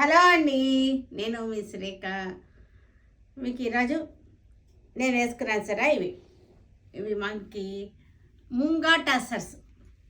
Hello అండి, నేను మీ శ్రీక. మీకు ఈరోజు నేను వేసుకున్నాను సరే. ఇవి మనకి ముంగా టసర్స్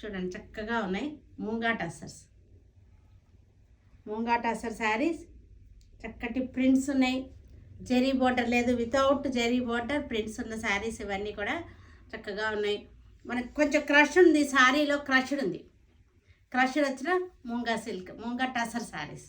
చూడండి, చక్కగా ఉన్నాయి. ముంగా టసర్ శారీస్, చక్కటి ప్రింట్స్ ఉన్నాయి. జెరీ బార్డర్ లేదు, వితౌట్ జెరీ బార్డర్ ప్రింట్స్ ఉన్న శారీస్ ఇవన్నీ కూడా చక్కగా ఉన్నాయి. మనకు కొంచెం క్రష్ ఉంది, శారీలో క్రష్డ్ ఉంది. క్రష్డ్ వచ్చిన ముంగా సిల్క్, ముంగా టసర్ శారీస్.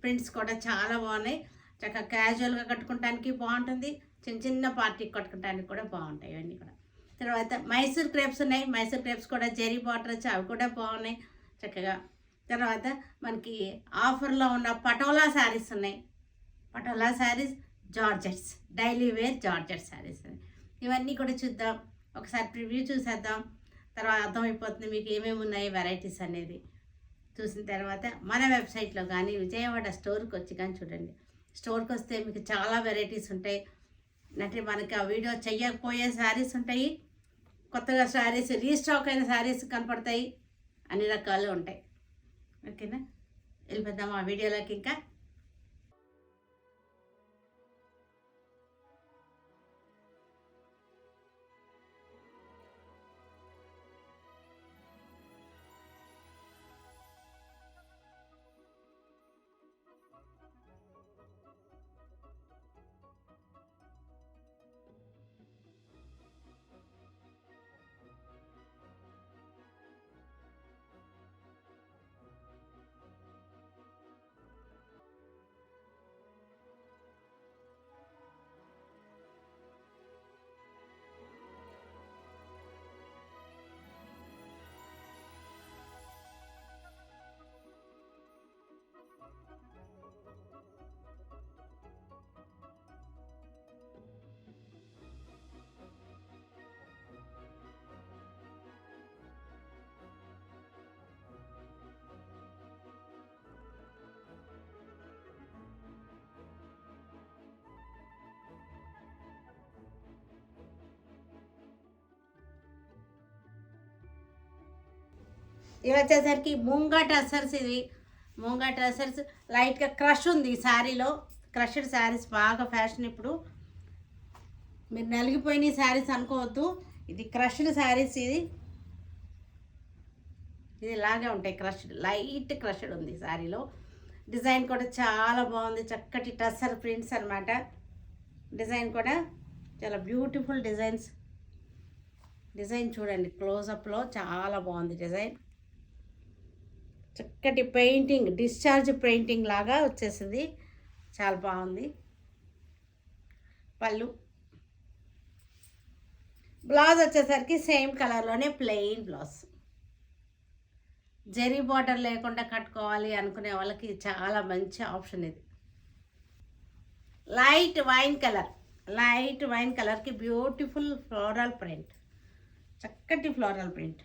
ప్రింట్స్ కూడా చాలా బాగున్నాయి. చక్కగా క్యాజువల్గా కట్టుకోవడానికి బాగుంటుంది, చిన్న చిన్న పార్టీకి కట్టుకోవడానికి కూడా బాగుంటాయి ఇవన్నీ కూడా. తర్వాత మైసూర్ క్రేప్స్ ఉన్నాయి. మైసూర్ క్రేప్స్ కూడా జెరీ బార్డర్ వచ్చి అవి కూడా బాగున్నాయి చక్కగా. తర్వాత మనకి ఆఫర్లో ఉన్న పటోలా శారీస్ ఉన్నాయి. Patola saris, georgettes, daily wear georgette saris. ఇవన్నీ కూడా చూద్దాం, ఒకసారి ప్రివ్యూ చూసేద్దాం. తర్వాత అర్థమైపోతుంది మీకు ఏమేమి ఉన్నాయి వెరైటీస్ అనేది. చూసిన తర్వాత మన వెబ్సైట్లో కానీ విజయవాడ స్టోర్కి వచ్చి కానీ చూడండి. స్టోర్కి వస్తే మీకు చాలా వెరైటీస్ ఉంటాయి. అంటే మనకి ఆ వీడియో చెయ్యకపోయే శారీస్ ఉంటాయి, కొత్తగా శారీస్ రీస్టాక్ అయిన శారీస్ కనపడతాయి, అన్ని రకాలు ఉంటాయి. ఓకేనా, వెళ్ళిపోద్దాం ఆ వీడియోలోకి. ఇంకా ఇవి వచ్చేసరికి ముంగా టసర్స్. ఇది ముంగా టసర్స్ లైట్గా క్రష్ ఉంది శారీలో. క్రష్డ్ శారీస్ బాగా ఫ్యాషన్ ఇప్పుడు. మీరు నలిగిపోయిన శారీస్ అనుకోవద్దు, ఇది క్రష్డ్ శారీస్. ఇది ఇలాగే ఉంటాయి, క్రష్డ్, లైట్ క్రష్డ్ ఉంది శారీలో. డిజైన్ కూడా చాలా బాగుంది, చక్కటి టసర్ ప్రింట్స్ అనమాట. డిజైన్ కూడా చాలా బ్యూటిఫుల్ డిజైన్ చూడండి, క్లోజప్లో చాలా బాగుంది డిజైన్. చక్కటి పెయింటింగ్, డిశ్చార్జ్ పెయింటింగ్ లాగా వచ్చేసింది, చాలా బాగుంది. పళ్ళు, బ్లౌజ్ వచ్చేసరికి సేమ్ కలర్లోనే ప్లెయిన్ బ్లౌజ్. జెరీ బార్డర్ లేకుండా కట్టుకోవాలి అనుకునే వాళ్ళకి చాలా మంచి ఆప్షన్ ఇది. లైట్ వైన్ కలర్కి బ్యూటిఫుల్ ఫ్లోరల్ ప్రింట్, చక్కటి ఫ్లోరల్ ప్రింట్.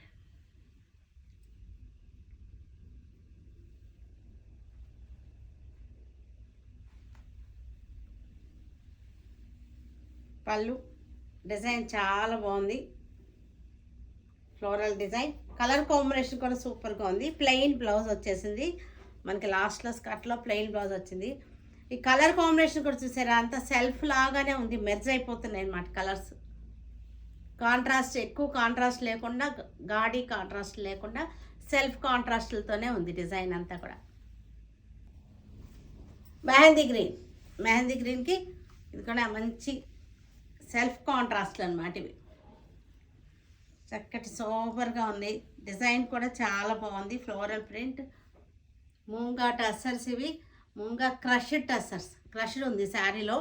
పళ్ళు డిజైన్ చాలా బాగుంది, ఫ్లోరల్ డిజైన్. కలర్ కాంబినేషన్ కూడా సూపర్గా ఉంది. ప్లెయిన్ బ్లౌజ్ వచ్చేసింది మనకి, లాస్ట్లో స్కర్ట్లో ప్లెయిన్ బ్లౌజ్ వచ్చింది. ఈ కలర్ కాంబినేషన్ కూడా చూసారా, అంతా సెల్ఫ్ లాగానే ఉంది, మెర్జ్ అయిపోతున్నాయి అన్నమాట కలర్స్. కాంట్రాస్ట్, ఎక్కువ కాంట్రాస్ట్ లేకుండా, గాడి కాంట్రాస్ట్ లేకుండా సెల్ఫ్ కాంట్రాస్ట్లతోనే ఉంది డిజైన్ అంతా కూడా. మెహందీ గ్రీన్కి ఇది కూడా మంచి సెల్ఫ్ కాంట్రాస్ట్లు అనమాట. ఇవి చక్కటి సూపర్గా ఉన్నాయి. డిజైన్ కూడా చాలా బాగుంది, ఫ్లోరల్ ప్రింట్. ముంగా టసర్స్, ఇవి ముంగా క్రష్డ్ ఉంది శారీలో.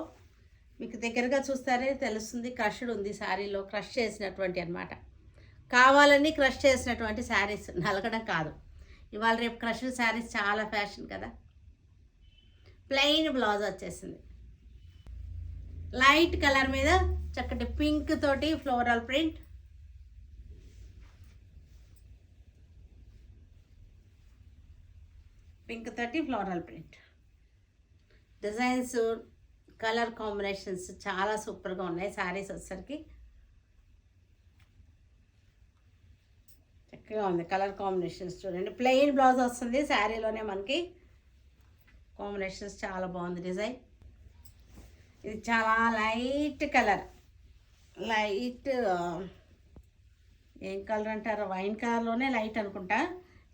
మీకు దగ్గరగా చూస్తారే తెలుస్తుంది, క్రష్డ్ ఉంది శారీలో, క్రష్ చేసినటువంటి అనమాట. కావాలని క్రష్ చేసినటువంటి శారీస్, నలగడం కాదు. ఇవాళ రేపు క్రష్డ్ శారీస్ చాలా ఫ్యాషన్ కదా. ప్లెయిన్ బ్లౌజ్ వచ్చేసింది, లైట్ కలర్ మీద చక్కటి పింక్ తోటి floral print. Designs, colour combinations చాలా సూపర్గా ఉన్నాయి. శారీస్ వచ్చేసరికి చక్కగా ఉంది. కలర్ కాంబినేషన్స్ చూడండి. ప్లెయిన్ బ్లౌజ్ వస్తుంది శారీలోనే మనకి, కాంబినేషన్స్ చాలా బాగుంది డిజైన్. ఇది చాలా లైట్ కలర్, లైట్ ఏం కలర్ అంటారు, వైన్ కలర్లోనే లైట్ అనుకుంటా,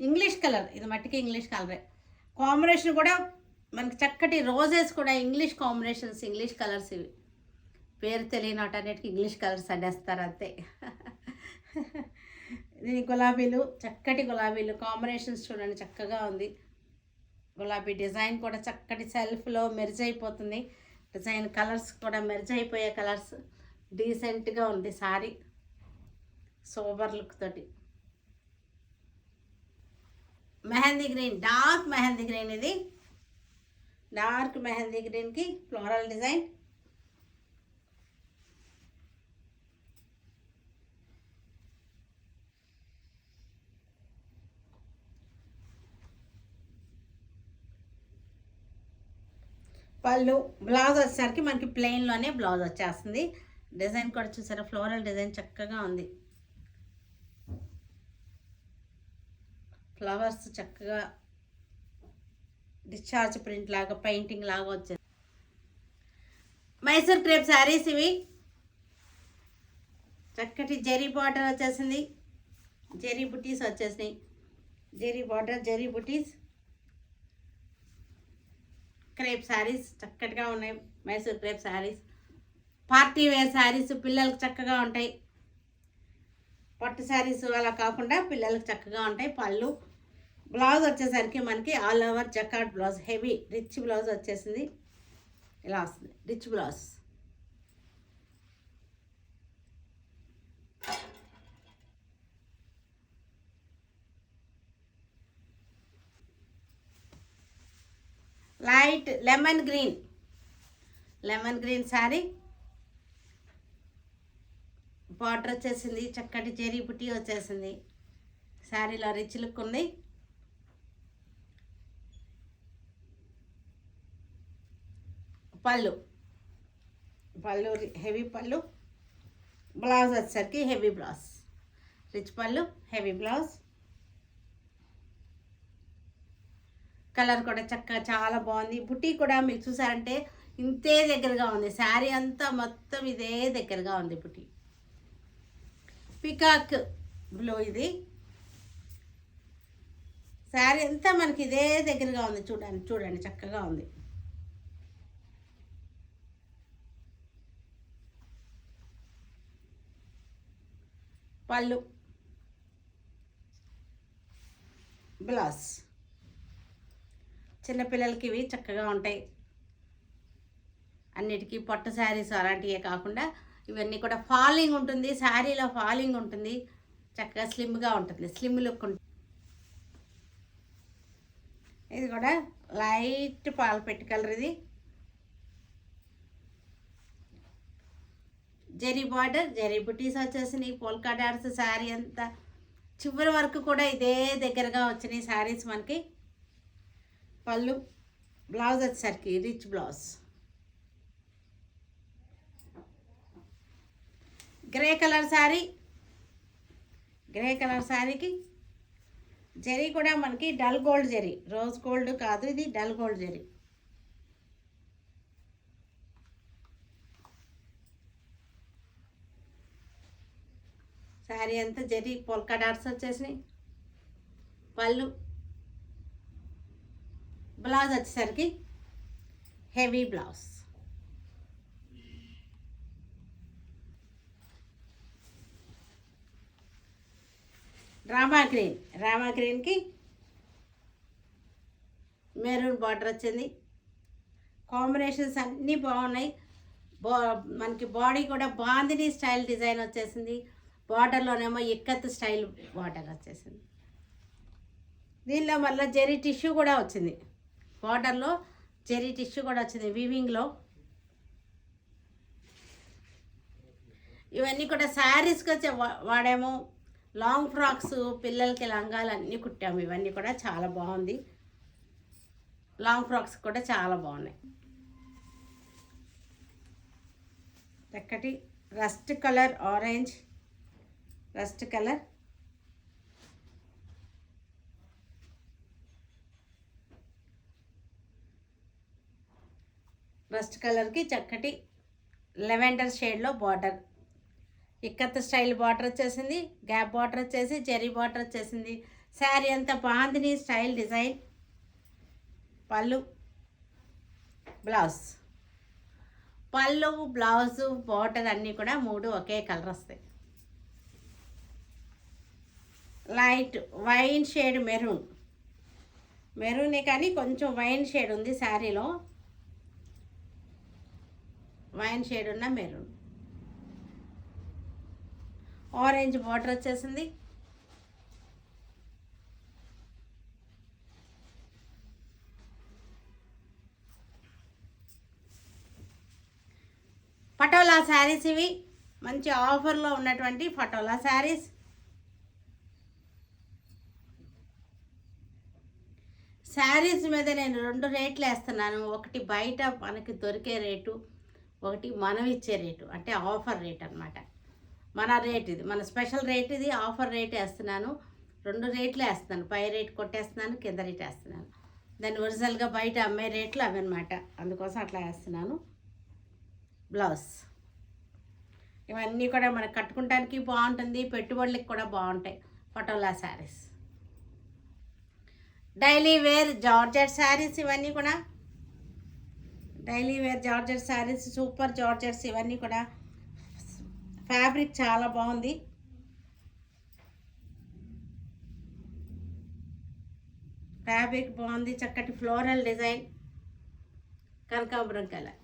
ఇంగ్లీష్ కలర్. ఇది మట్టికి ఇంగ్లీష్ కలరే. కాంబినేషన్ కూడా మనకి చక్కటి రోజెస్ కూడా ఇంగ్లీష్ కాంబినేషన్స్, ఇంగ్లీష్ కలర్స్. ఇవి పేరు తెలియని వాటన్నిటికి ఇంగ్లీష్ కలర్స్ అనేస్తారు అంతే. దీని గులాబీలు, చక్కటి గులాబీలు కాంబినేషన్స్ చూడండి చక్కగా ఉంది. గులాబీ డిజైన్ కూడా చక్కటి సెల్ఫ్లో మెర్జ్ అయిపోతుంది. డిజైన్ కలర్స్ కూడా మెర్జ్ అయిపోయే కలర్స్. డీసెంట్గా ఉంది సారీ, సోబర్ లుక్ తోటి. Mehndi green, dark mehndi green. ఇది డార్క్ మెహందీ గ్రీన్కి ఫ్లోరల్ డిజైన్. పళ్ళు, బ్లౌజ్ వచ్చేసరికి మనకి ప్లెయిన్లోనే బ్లౌజ్ వచ్చేస్తుంది. డిజైన్ కూడా చూసారా, ఫ్లోరల్ డిజైన్ చక్కగా ఉంది. ఫ్లవర్స్ చక్కగా డిశ్చార్జ్ ప్రింట్ లాగా, పెయింటింగ్ లాగా వచ్చేది. మైసూర్ క్రేప్ శారీస్ ఇవి. చక్కటి జెరీ బార్డర్ వచ్చేసింది, జెరీ బుటీస్ వచ్చేసినాయి. జెరీ బార్డర్, జెరీ బుటీస్, క్రేప్ శారీస్ చక్కటిగా ఉన్నాయి. Mysore crepe saris party wear saris, పిల్లలకు చక్కగా ఉంటాయి. పట్టు శారీస్ అలా కాకుండా పిల్లలకు చక్కగా ఉంటాయి. పళ్ళు, బ్లౌజ్ వచ్చేసరికి మనకి all over jacquard blouse, heavy rich blouse వచ్చేసింది. ఇలా వస్తుంది rich blouse. Light lemon green, lemon green sari. Border వచ్చేసింది, చక్కటి జెరీ బుటీ వచ్చేసింది. శారీలో రిచ్ లుక్ ఉంది. పళ్ళు, పళ్ళు హెవీ పళ్ళు. బ్లౌజ్ వచ్చేసరికి హెవీ బ్లౌజ్, రిచ్ పళ్ళు, హెవీ బ్లౌజ్. కలర్ కూడా చక్కగా చాలా బాగుంది. బుటీ కూడా మీకు చూసారంటే ఇంతే దగ్గరగా ఉంది. శారీ అంతా మొత్తం ఇదే దగ్గరగా ఉంది బుటీ. పికాక్ బ్లూ, ఇది శారీ అంతా మనకి ఇదే దగ్గరగా ఉంది. చూడండి చూడండి చక్కగా ఉంది. పళ్ళు, బ్లౌజ్. చిన్నపిల్లలకి ఇవి చక్కగా ఉంటాయి. అన్నిటికీ పట్టు శారీస్ అలాంటివే కాకుండా ఇవన్నీ కూడా ఫాలింగ్ ఉంటుంది, శారీలో ఫాలింగ్ ఉంటుంది, చక్కగా స్లిమ్గా ఉంటుంది, స్లిమ్ లుక్ ఉంటుంది. ఇది కూడా లైట్ పాలపెట్టు కలర్. ఇది జెరీ బార్డర్, జెరీ బుటీస్ వచ్చేసినాయి. పోల్కా డాట్స్ శారీ అంతా చివరి వరకు కూడా ఇదే దగ్గరగా వచ్చినాయి శారీస్ మనకి. పళ్ళు, బ్లౌజ్ వచ్చేసరికి rich blouse. Grey colour sari, grey colour శారీకి జెరీ కూడా మనకి dull gold zari, rose gold కాదు, ఇది డల్ గోల్డ్ జెరీ. శారీ అంతా జెరీ పోల్కా డాట్స్ వచ్చేసినాయి. పళ్ళు, బ్లౌజ్ వచ్చేసరికి heavy blouse. Rama green, Rama గ్రీన్కి మెరూన్ బార్డర్ వచ్చింది. కాంబినేషన్స్ అన్నీ బాగున్నాయి. మనకి బాడీ కూడా బాందిని స్టైల్ డిజైన్ వచ్చేసింది. బార్డర్లోనేమో ఇక్కత్ స్టైల్ బార్డర్ వచ్చేసింది. దీనిలో మళ్ళీ జెరీ టిష్యూ కూడా వచ్చింది. బార్డర్లో జెరీ టిష్యూ కూడా వచ్చింది వీవింగ్లో. ఇవన్నీ కూడా శారీస్కి వచ్చే వాడేమో లాంగ్ ఫ్రాక్స్, పిల్లలకి లంగాలు అన్నీ కుట్టాము. ఇవన్నీ కూడా చాలా బాగుంది. లాంగ్ ఫ్రాక్స్ కూడా చాలా బాగున్నాయి. చక్కటి rust colour, orange rust colour. Rust కలర్కి చక్కటి లెవెండర్ షేడ్లో బార్డర్, ఇక్కత్ స్టైల్ బార్డర్ వచ్చేసింది, గ్యాప్ బార్డర్ వచ్చేసి జెరీ బార్డర్ వచ్చేసింది. శారీ అంతా బాందిని స్టైల్ డిజైన్. పళ్ళు, బ్లౌజ్, పళ్ళు బ్లౌజు బార్డర్ అన్నీ కూడా 3 ఒకే కలర్ వస్తాయి. లైట్ వైన్ షేడ్ మెరూన్, మెరూనే కానీ కొంచెం వైన్ షేడ్ ఉంది శారీలో, వైన్ షేడ్ ఉన్న మెరూన్. ఆరెంజ్ బార్డర్ వచ్చేసింది. పటోలా శారీస్ ఇవి మంచి ఆఫర్లో ఉన్నటువంటి పటోలా శారీస్. శారీస్ మీద నేను 2 రేట్లు వేస్తున్నాను. ఒకటి బయట మనకి దొరికే రేటు, ఒకటి మనం ఇచ్చే రేటు, అంటే ఆఫర్ రేట్ అనమాట. మన రేట్ ఇది, మన స్పెషల్ రేట్ ఇది, ఆఫర్ రేట్ వేస్తున్నాను. 2 రేట్లు వేస్తున్నాను, పై రేట్ కొట్టేస్తున్నాను, కింద రేట్ వేస్తున్నాను. దాన్ని ఒరిజినల్గా బయట అమ్మే రేట్లు అవి అనమాట, అందుకోసం అట్లా వేస్తున్నాను. బ్లౌజ్, ఇవన్నీ కూడా మనకు కట్టుకోవడానికి బాగుంటుంది, పెట్టుబడులకి కూడా బాగుంటాయి patola saris. Daily wear georgette saris ఇవన్నీ కూడా, daily wear georgette saris, super georgettes ఇవన్నీ కూడా. ఫ్యాబ్రిక్ చాలా బాగుంది. ఫ్యాబ్రిక్ బాగుంది, చక్కటి ఫ్లోరల్ డిజైన్, కనకాంబరం కలర్.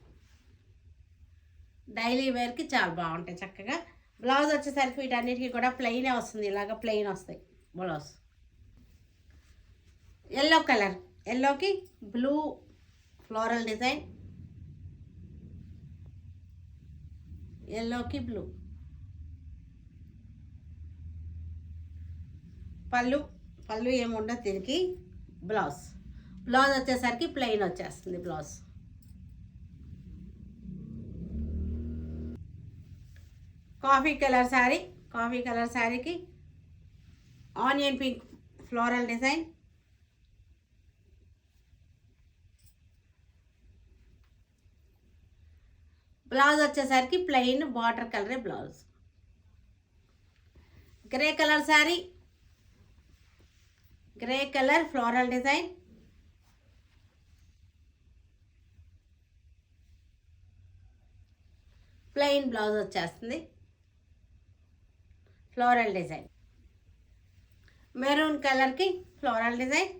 డైలీ వేర్కి చాలా బాగుంటాయి చక్కగా. బ్లౌజ్ వచ్చేసరికి వీటన్నిటికీ కూడా ప్లెయినే వస్తుంది, ఇలాగ ప్లెయిన్ వస్తాయి బ్లౌజ్. ఎల్లో కలర్, ఎల్లోకి బ్లూ ఫ్లోరల్ డిజైన్, ఎల్లోకి బ్లూ. పళ్ళు, పళ్ళు ఏముండదు దీనికి. బ్లౌజ్, బ్లౌజ్ వచ్చేసరికి ప్లెయిన్ వచ్చేస్తుంది blouse. Coffee colour sari, coffee colour శారీకి onion pink floral design, blouse వచ్చేసరికి ప్లెయిన్ బార్డర్ కలరే blouse. Grey colour sari, grey colour floral design, plain blouse వచ్చేస్తుంది, ఫ్లోరల్ డిజైన్. మెరూన్ కలర్కి floral design,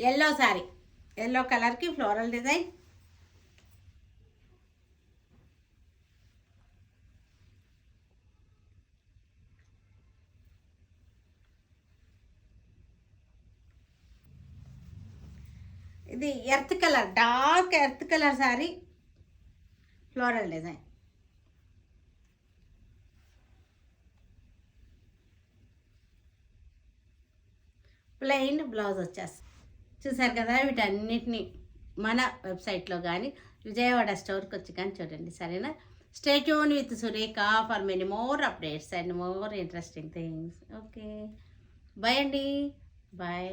yellow sari, yellow కలర్కి floral design, ఇది earth colour, dark earth colour sari, floral design. Plain blouse వచ్చేస్తుంది. చూసారు కదా, వీటన్నిటిని మన వెబ్సైట్లో కానీ విజయవాడ స్టోర్కి వచ్చి కానీ చూడండి, సరేనా? Stay tune with Surekha for many more updates and more interesting things. Okay, bye అండి, బాయ్.